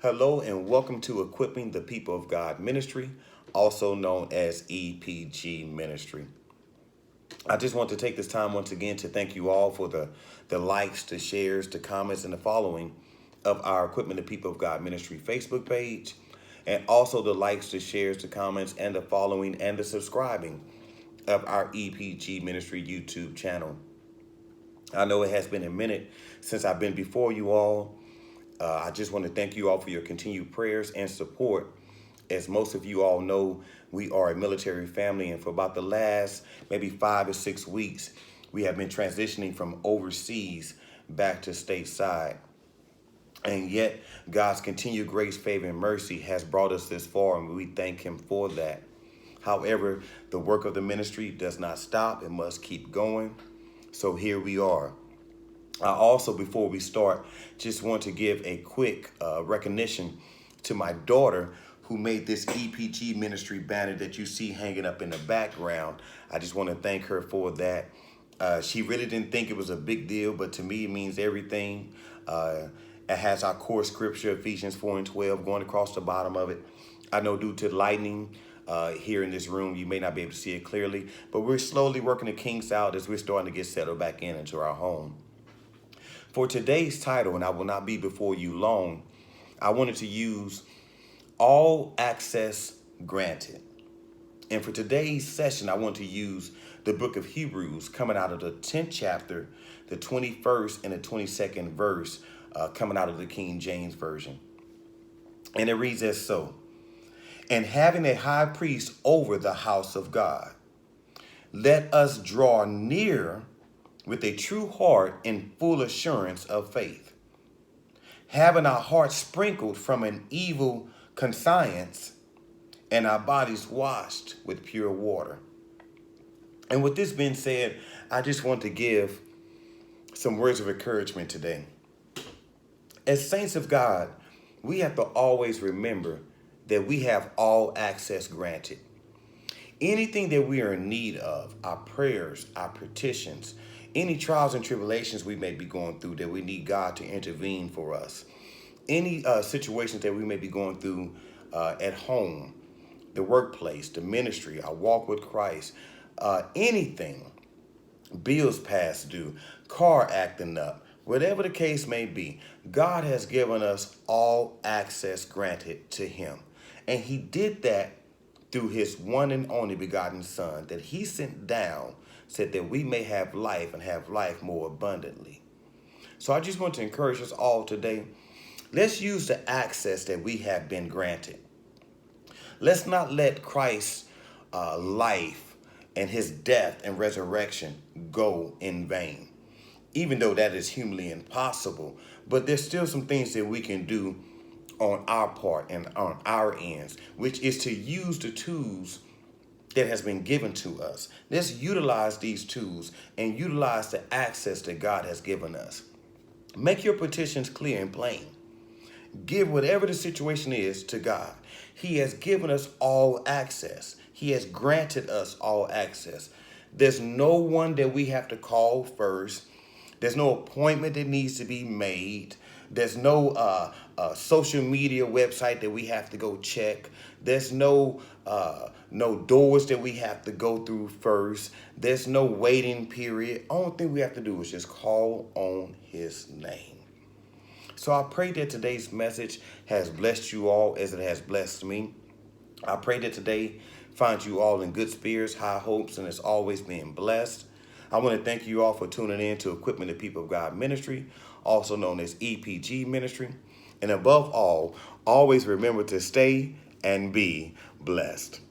Hello and welcome to Equipping the People of God Ministry, also known as EPG Ministry. I just want to take this time once again to thank you all for the likes, the shares, the comments, and the following of our Equipping the People of God Ministry Facebook page, and also the likes, the shares, the comments, and the following and the subscribing of our EPG Ministry YouTube channel. I know it has been a minute since I've been before you all. I just want to thank you all for your continued prayers and support. As most of you all know, we are a military family, and for about the last maybe 5 or 6 weeks, we have been transitioning from overseas back to stateside. And yet, God's continued grace, favor, and mercy has brought us this far, and we thank Him for that. However, the work of the ministry does not stop. It must keep going. So here we are. I also, before we start, just want to give a quick recognition to my daughter who made this EPG ministry banner that you see hanging up in the background. I just want to thank her for that. She really didn't think it was a big deal, but to me, it means everything. It has our core scripture, Ephesians 4:12, going across the bottom of it. I know due to lightning here in this room, you may not be able to see it clearly, but we're slowly working the kinks out as we're starting to get settled back into our home. For today's title, and I will not be before you long, I wanted to use all access granted. And for today's session, I want to use the book of Hebrews, coming out of the 10th chapter, the 21st and the 22nd verse, coming out of the King James Version. And it reads as so: "And having a high priest over the house of God, let us draw near with a true heart in full assurance of faith, having our hearts sprinkled from an evil conscience and our bodies washed with pure water." And with this being said, I just want to give some words of encouragement today. As saints of God, we have to always remember that we have all access granted. Anything that we are in need of, our prayers, our petitions, any trials and tribulations we may be going through that we need God to intervene for us, any situations that we may be going through at home, the workplace, the ministry, our walk with Christ, anything, bills past due, car acting up, whatever the case may be, God has given us all access granted to Him. And He did that through His one and only begotten Son that He sent down, said that we may have life and have life more abundantly. So I just want to encourage us all today. Let's use the access that we have been granted. Let's not let Christ's life and His death and resurrection go in vain, even though that is humanly impossible. But there's still some things that we can do on our part and on our ends, which is to use the tools that has been given to us. Let's utilize these tools and utilize the access that God has given us. Make your petitions clear and plain. Give whatever the situation is to God. He has given us all access. He has granted us all access. There's no one that we have to call first. There's no appointment that needs to be made. There's no social media website that we have to go check. There's no doors that we have to go through first. There's no waiting period. Only thing we have to do is just call on His name. So I pray that today's message has blessed you all as it has blessed me. I pray that today finds you all in good spirits, high hopes, and as always being blessed. I want to thank you all for tuning in to Equipping the People of God Ministry, also known as EPG Ministry. And above all, always remember to stay and be blessed.